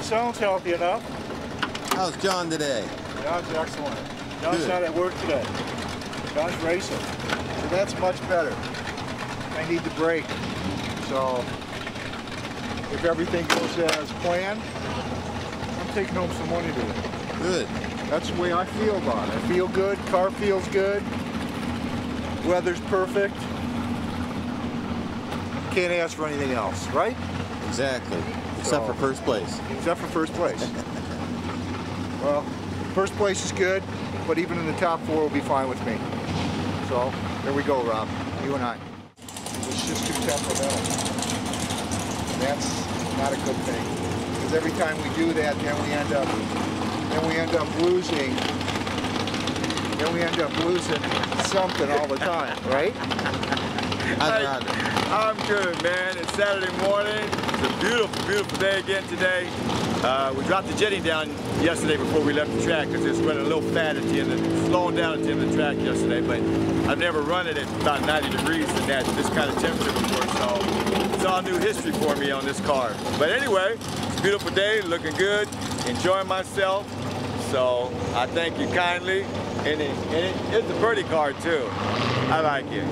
sounds healthy enough. How's John today? John's excellent. John's not at work today. John's racing. So that's much better. I need the break. So if everything goes as planned, I'm taking home some money today. Good. That's the way I feel about it. I feel good, car feels good, weather's perfect. Can't ask for anything else, right? Exactly. Except for first place. Except for first place. Well, first place is good, but even in the top 4 will be fine with me. So, there we go, Rob. You and I. It's just too temperamental. That's not a good thing. Because every time we do that, then we end up losing. Then we end up losing something all the time, right? I'm good, man. It's Saturday morning. It's a beautiful, beautiful day again today. We dropped the jetting down yesterday before we left the track because it's running a little fat at the end, slowing down at the end of the track yesterday. But I've never run it at about 90 degrees in this kind of temperature before, so it's all new history for me on this car. But anyway, it's a beautiful day, looking good, enjoying myself. So I thank you kindly, and it's a pretty car too. I like it.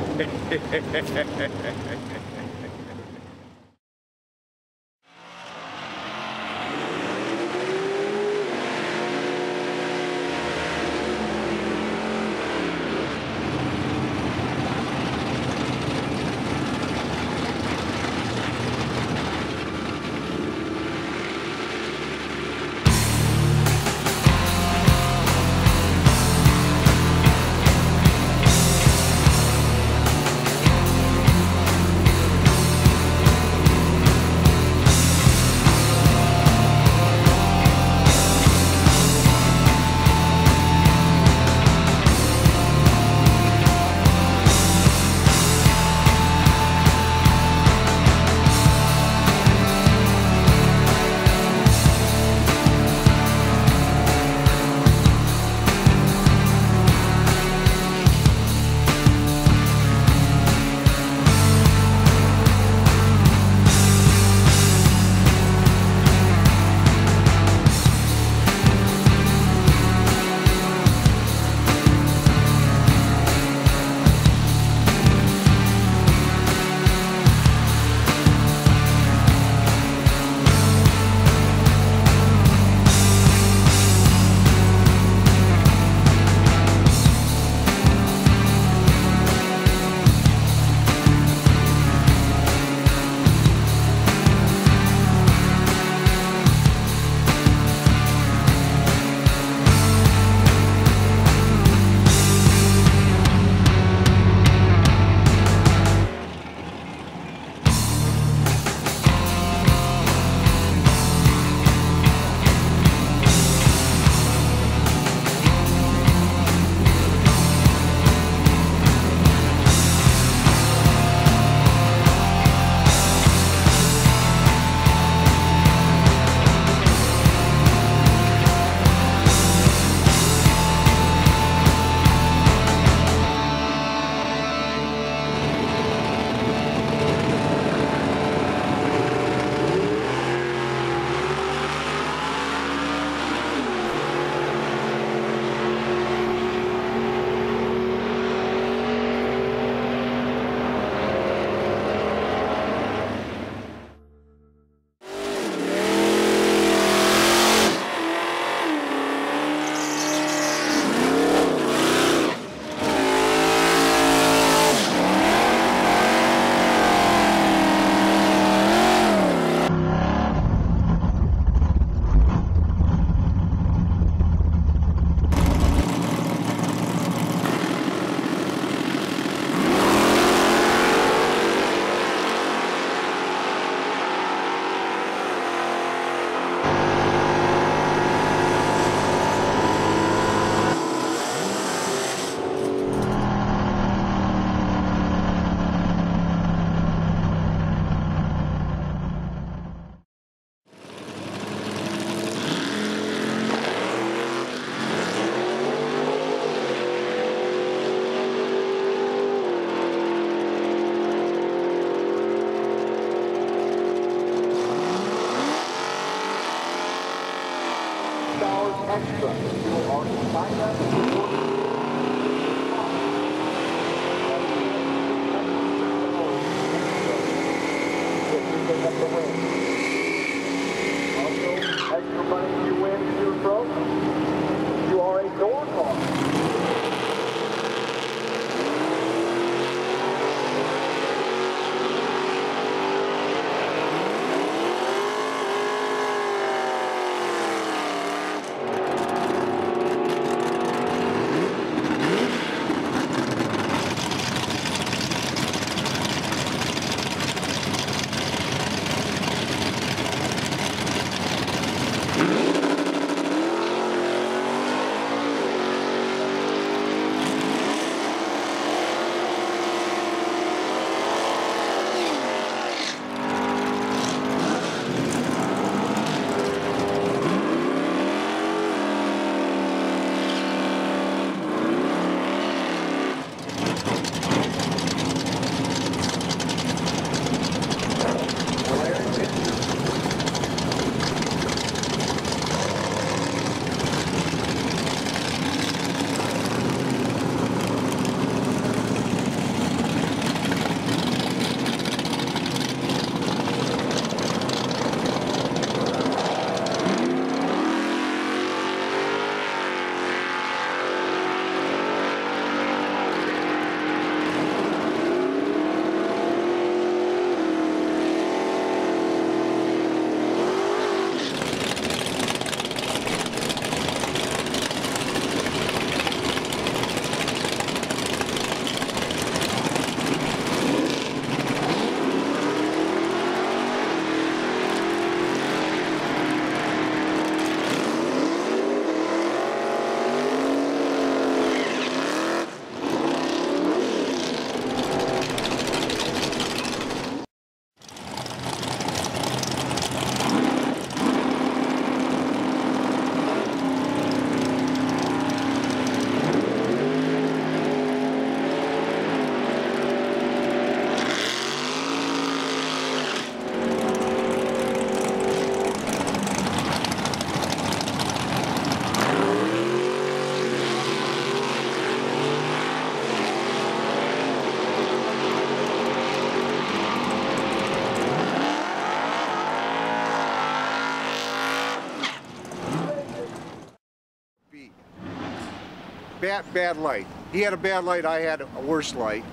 bad light. He had a bad light, I had a worse light.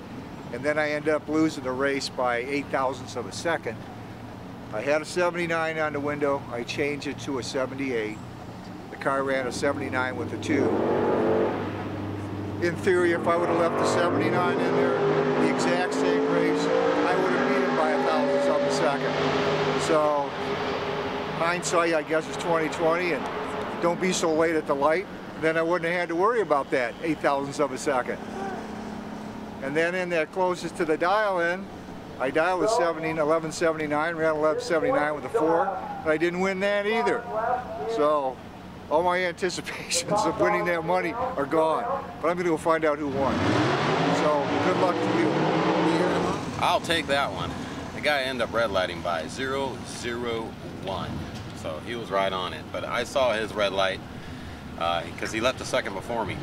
And then I ended up losing the race by 8 thousandths of a second. I had a 79 on the window. I changed it to a 78. The car ran a 79 with a 2. In theory, if I would have left the 79 in there, the exact same race, I would have beat him by 1 thousandth of a second. So, hindsight, I guess, is 20/20, and don't be so late at the light. Then I wouldn't have had to worry about that 8 thousandths of a second. And then in there closest to the dial-in, I dialed a 1179, ran 1179 with a 4, but I didn't win that either. So all my anticipations of winning that money are gone. But I'm going to go find out who won. So good luck to you. I'll take that one. The guy ended up red lighting by 001. So he was right on it. But I saw his red light because he left a second before me.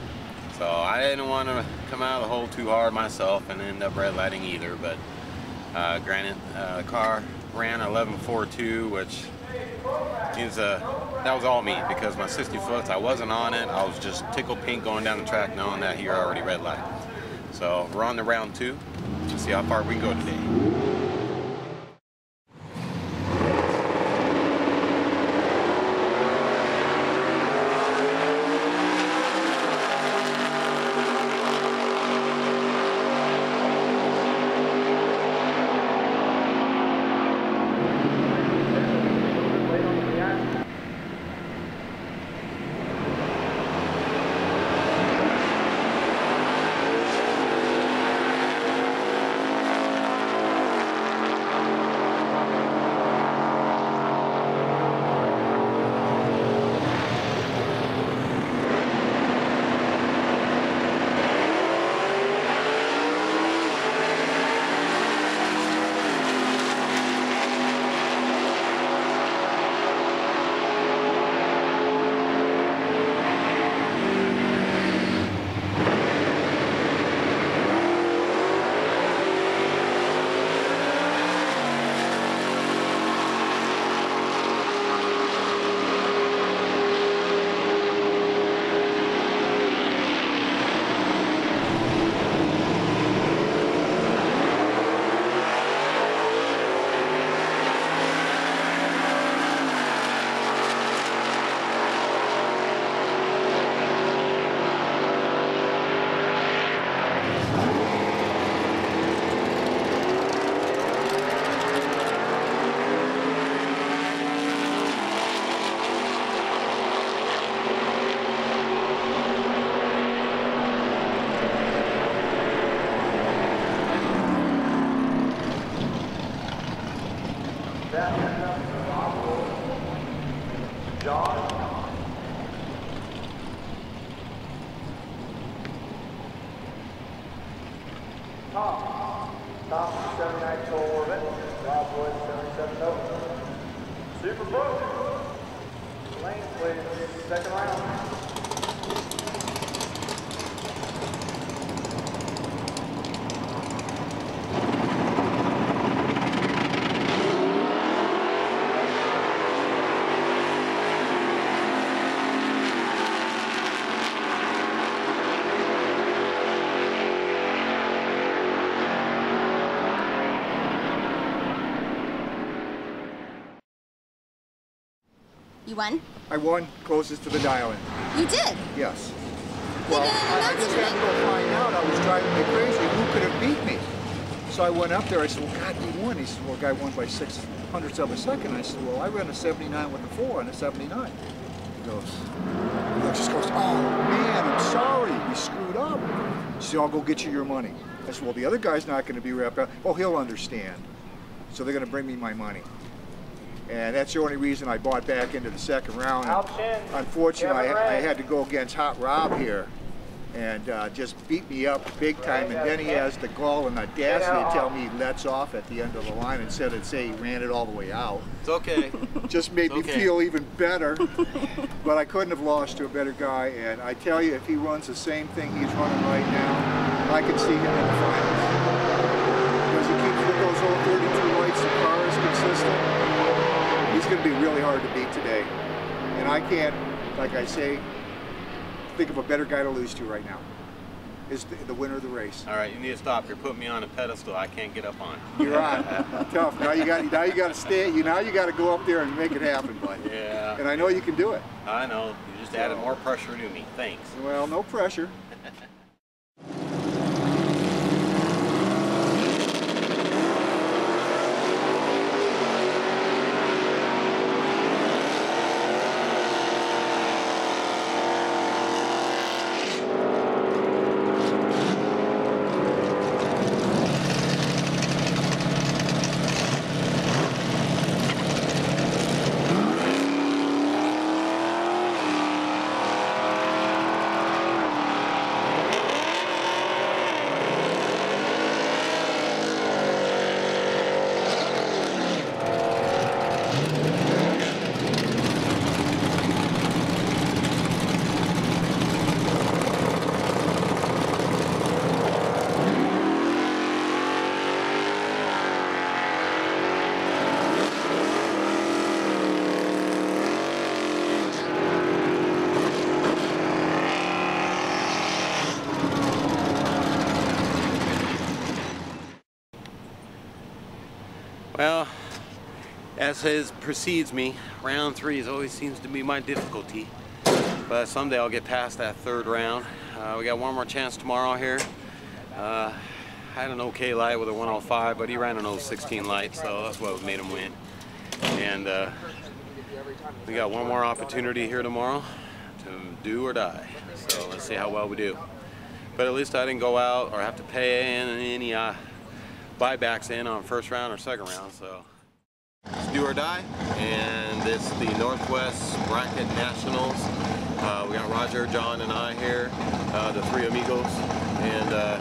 So I didn't want to come out of the hole too hard myself and end up red lighting either. But granted, the car ran 11.42, which is that was all me because my 60 foot, I wasn't on it. I was just tickled pink going down the track knowing that he already red light. So we're on to round 2. Let's see how far we can go today. Tom, 79 total orbit. Rob Wood, 77 note. Super book. Lane, please. Second round. You won? I won closest to the dial-in. You did? Yes. They Well, didn't I announce just it, had to go find out. I was driving me crazy. Who could have beat me? So I went up there. I said, well, God, you won. He said, well, the guy won by 0.06 of a second. I said, well, I ran a 79 with a 4 and a 79. He just goes, oh, man, I'm sorry. We screwed up. He said, I'll go get you your money. I said, well, the other guy's not going to be wrapped up. Oh, he'll understand. So they're going to bring me my money. And that's the only reason I bought back into the second round. And unfortunately, I had to go against Hot Rob here and just beat me up big time. And then he has the gall and audacity to tell me he lets off at the end of the line instead of say he ran it all the way out. It's okay. Just made me feel even better. But I couldn't have lost to a better guy. And I tell you, if he runs the same thing he's running right now, I can see him in the finals. Because he keeps with those old 32 lights, the car is consistent. He's going to be really hard to beat today. And I can't, like I say, think of a better guy to lose to right now. Is the winner of the race. All right, you need to stop. You're putting me on a pedestal I can't get up on. You're on. Tough. Now you got to stay. Now you got to go up there and make it happen, bud. Yeah. And I know you can do it. I know. You just added more pressure to me. Thanks. Well, no pressure. Well, as his precedes me, round 3 always seems to be my difficulty. But someday I'll get past that 3rd round. We got one more chance tomorrow here. Had an okay light with a 105, but he ran an 016 light, so that's what made him win. And we got one more opportunity here tomorrow to do or die. So let's see how well we do. But at least I didn't go out or have to pay in any buybacks in on 1st round or 2nd round, so it's do or die. And it's the Northwest Bracket Nationals. We got Roger, John, and I here, the 3 amigos, and I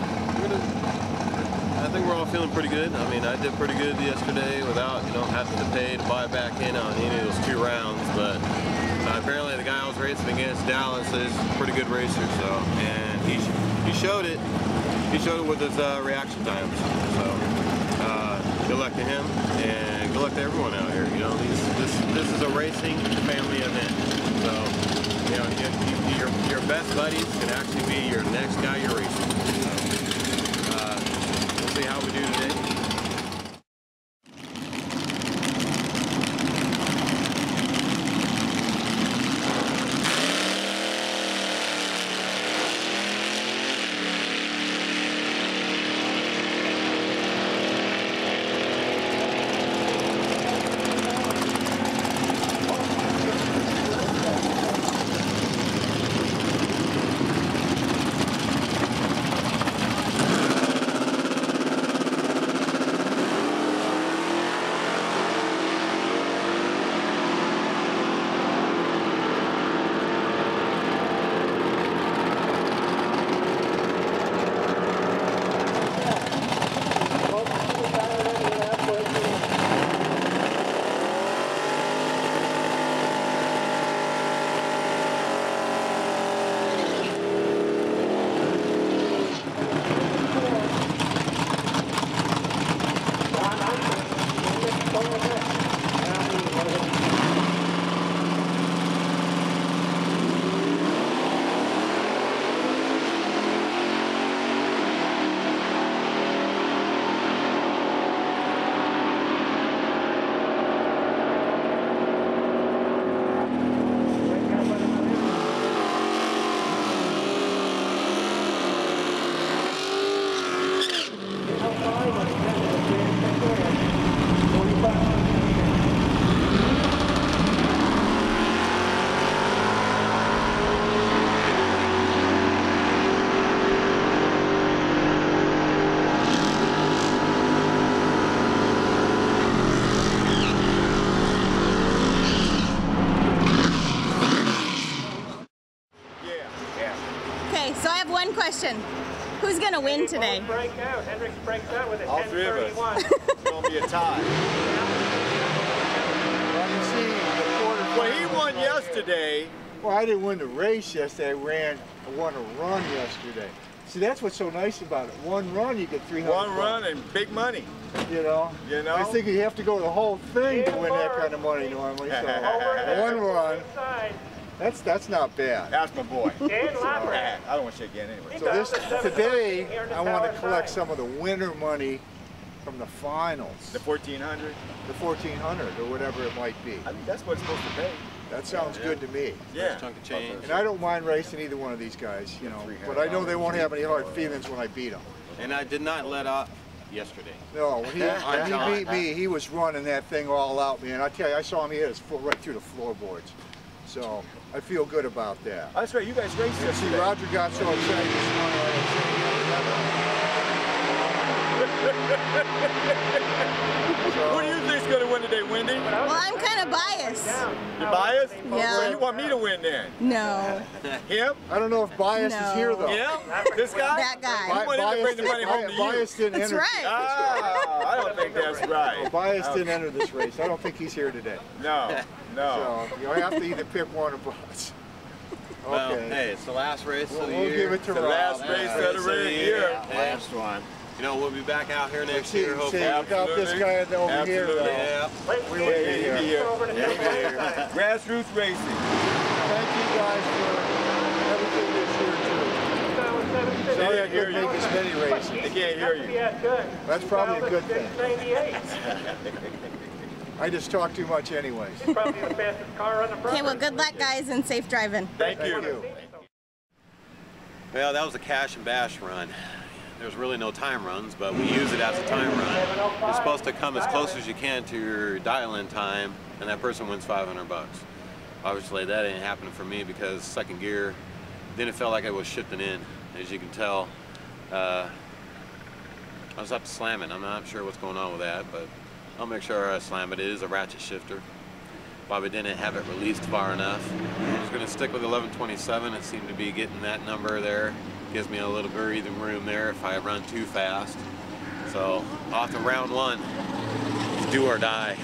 think we're all feeling pretty good. I mean, I did pretty good yesterday without, having to pay to buy back in on any of those 2 rounds, but apparently the guy I was racing against, Dallas, is a pretty good racer, so, and he showed it. He showed it with his reaction times. So good luck to him, and good luck to everyone out here. This is a racing family event. So your best buddies can actually be your next guy you're racing. So we'll see how we do today. One question. Who's going to win today? Break out. Hendricks breaks out with a All 3 of us. 10:31. It's going to be a tie. Well, you see, the quarterfinal. Well, he won yesterday. Well, I didn't win the race yesterday. I won a run yesterday. See, that's what's so nice about it. One run, you get 300. One run and big money. You know? I think you have to go the whole thing to win that kind of money normally. So, one run. That's not bad. That's my boy. Dan I Lappert. don't want to shake hand anyway. So today, I want to collect some of the winner money from the finals. The 1400. The 1400 or whatever it might be. I think that's what it's supposed to pay. That sounds good to me. Yeah. Chunk of change. And I don't mind racing either one of these guys, you know, but I know they won't have any hard feelings when I beat them. And I did not let up yesterday. No, when he beat me, he was running that thing all out, man. I tell you, I saw him, he had his foot right through the floorboards. So I feel good about that. Oh, that's right, you guys raced And see, yesterday. Roger got so excited this morning. Who do you think's going to win today, Wendy? Well, I'm kind of biased. You're biased? Yeah. So you want me to win then? No. Him? I don't know if Bias is here though. Him? This guy? That guy. You want him to bring the money home to you. Bias didn't That's enter. right. Ah, I don't think that's right. Bias didn't enter this race. I don't think he's here today. No, no. So you have to either pick one or both. Well, Okay. hey, it's the last race of the We'll year. give it to The Rob. last race of the year. Last one. You know, we'll be back out here next See, year, hopefully. without this guy over here, Absolutely. Yeah. we wouldn't be here. Yeah. Grassroots racing. Thank you guys for everything this year too. Sorry I couldn't make as many races. They can't hear you. Yeah, good. That's probably a good thing. 98. I just talk too much anyways. Probably the fastest car on the front. Okay, well, good luck, guys, and safe driving. Thank Thank you. you. Well, that was a cash and bash run. There's really no time runs, but we use it as a time run. You're supposed to come as close as you can to your dial-in time, and that person wins $500. Obviously, that ain't happening for me because second gear, then it felt like I was shifting in. As you can tell, I was up to slam it. I'm not sure what's going on with that, but I'll make sure I slam it. It is a ratchet shifter. Probably didn't have it released far enough. I'm just going to stick with 1127. It seemed to be getting that number there. Gives me a little breathing room there if I run too fast. So off to round one. It's do or die.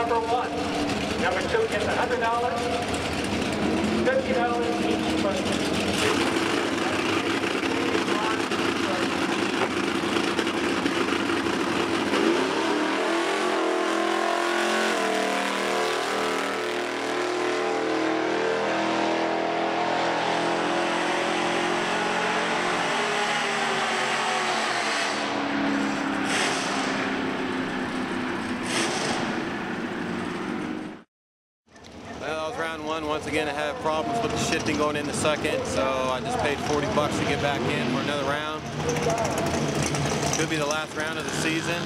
number one. Number two gets $100, $50 each person. Once again, I had problems with the shifting going into second, so I just paid $40 to get back in for another round. Could be the last round of the season,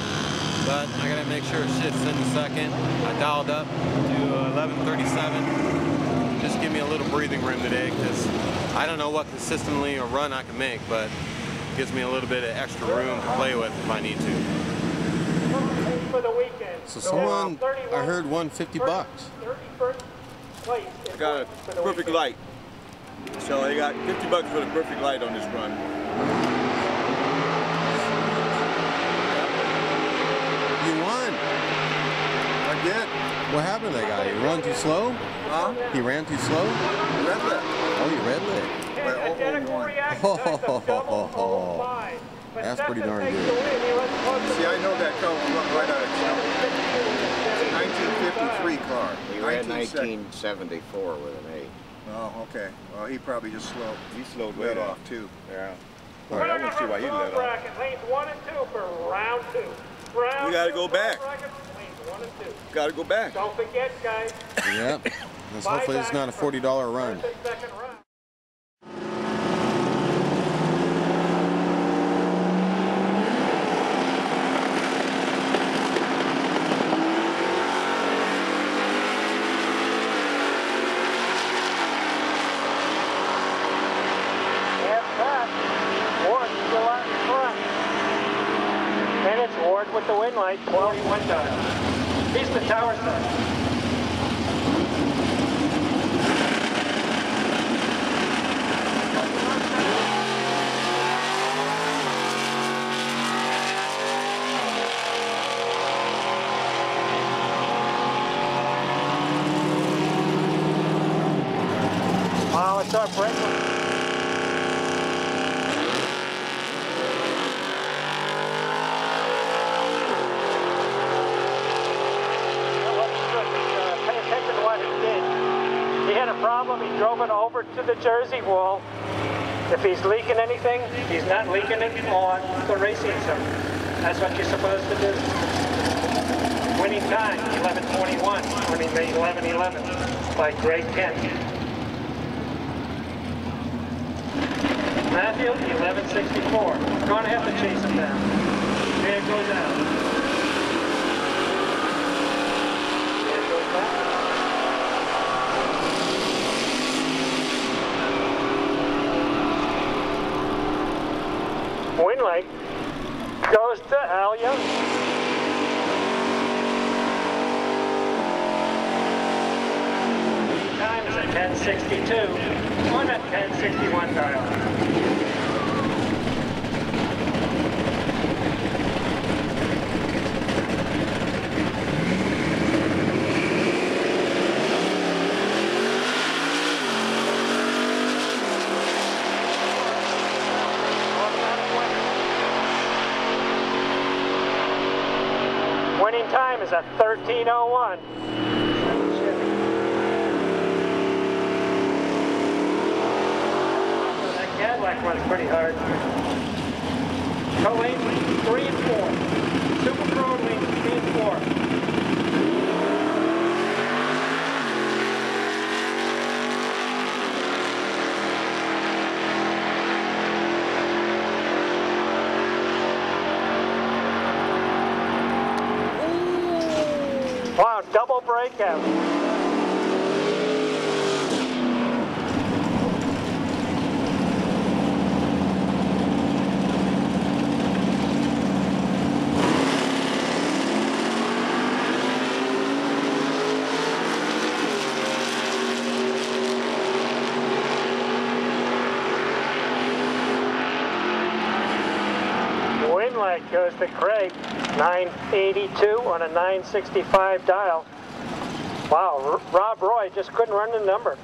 but I gotta make sure it shifts into second. I dialed up to 11:37. Just give me a little breathing room today, because I don't know what consistently a run I can make, but it gives me a little bit of extra room to play with if I need to. For the weekend. So someone, I heard, won $50. 31st place. I got a perfect light. So I got $50 for the perfect light on this run. You won. I did. What happened to that guy? He ran too slow? Huh? He ran too slow? Red lip. Oh, you red lit. That's pretty darn good. See, I know that car will run right out of town. It's a 1953 car. He ran 1974 with an 8. Oh, okay. Well, he probably just slowed. He slowed let way off too. Yeah. All right, I want to see why he let off. Lanes 1 and 2 for round 2. We got to go back. Lanes 1 and 2. Got to go back. Don't forget, guys. Yep. Hopefully it's not a $40 run. First and second round. With the wind light, 21 dial. He's the tower side. Oh, it's our Brentwood. Problem, he drove it over to the Jersey wall. If he's leaking anything, he's not leaking it on the racing zone. That's what you're supposed to do. Winning time, 11:21, winning the 11:11 by Greg Kent. Matthew, 11:64. Going to have to chase him down. There it goes out. There it goes back. Wind light goes to Al Young. Time is at 10:62 on that 10:61 dial. Winning time is at 13:01. That Cadillac runs pretty hard. Co-lane 3 and 4. Super Pro lane 3 and 4. Wow, double breakout. Wind light goes to Craig, 982 on a 965 dial. Wow, Rob Roy just couldn't run the number.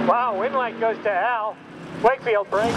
Wow, wind light goes to Al. Wakefield break.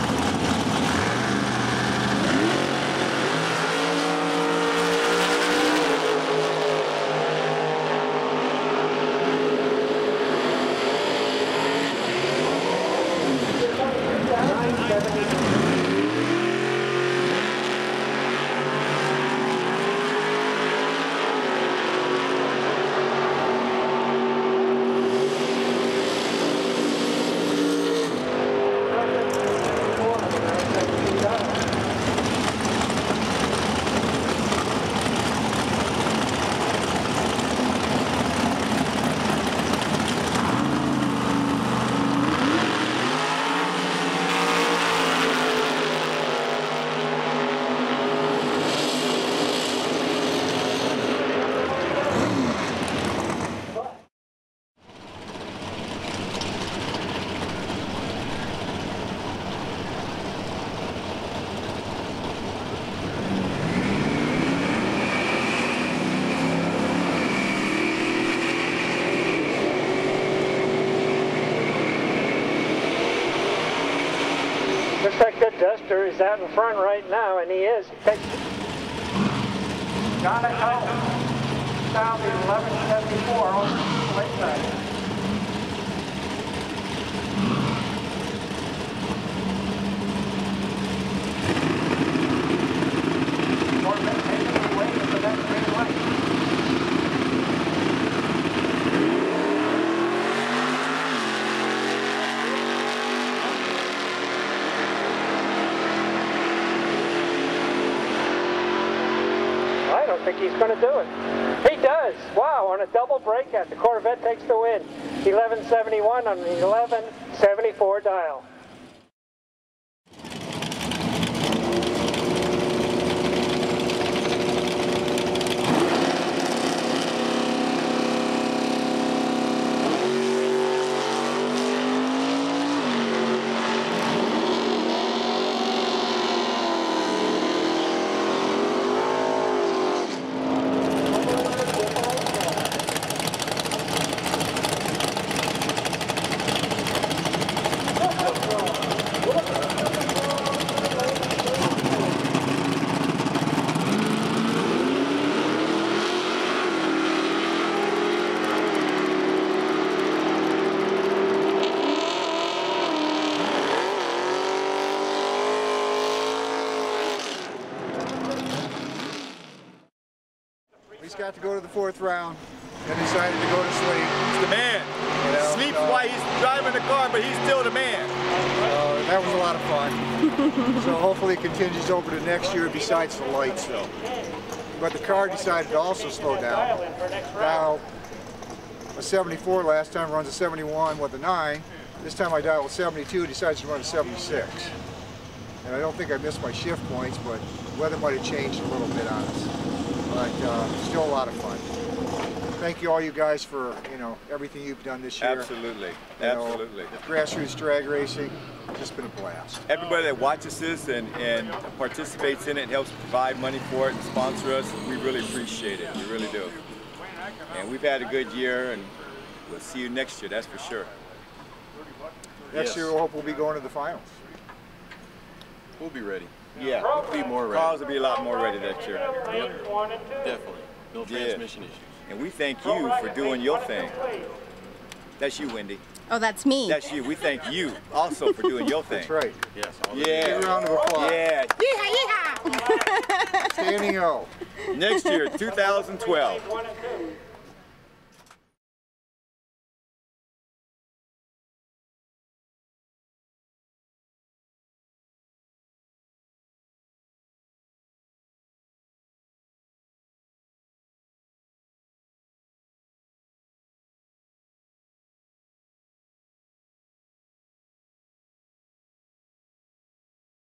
Looks like the Duster is out in front right now, and he is. Gotta go. South 1174 over the lakeside. Corvette taking away for that green light. I don't think he's going to do it. He does. Wow, on a double breakout, the Corvette takes the win. 1171 on the 1174 dial. He's got to go to the 4th round and decided to go to sleep. He's the man. You know, Sleeps while he's driving the car, but he's still the man. That was a lot of fun. So hopefully it continues over to next year besides the lights though. But the car decided to also slow down. Now, a 74 last time runs a 71 with a 9. This time I dialed with 72, decides to run a 76. And I don't think I missed my shift points, but the weather might have changed a little bit on us. But still a lot of fun. Thank you all you guys for everything you've done this year. Absolutely, absolutely. Grassroots drag racing, just been a blast. Everybody that watches this and participates in it, helps provide money for it and sponsor us, we really appreciate it. We really do. And we've had a good year, and we'll see you next year, that's for sure. Next year, we hope we'll be going to the finals. We'll be ready. Yeah, we'll be more ready. Cars will be a lot more ready next year. Yep. Definitely. No transmission issues. And we thank you for doing your thing. That's you, Wendy. Oh, that's me. That's you. We thank you also for doing your thing. That's right. Yes. Yeah. Big round of applause. Yeah. Yeehaw, yeehaw. Standing O. Next year, 2012.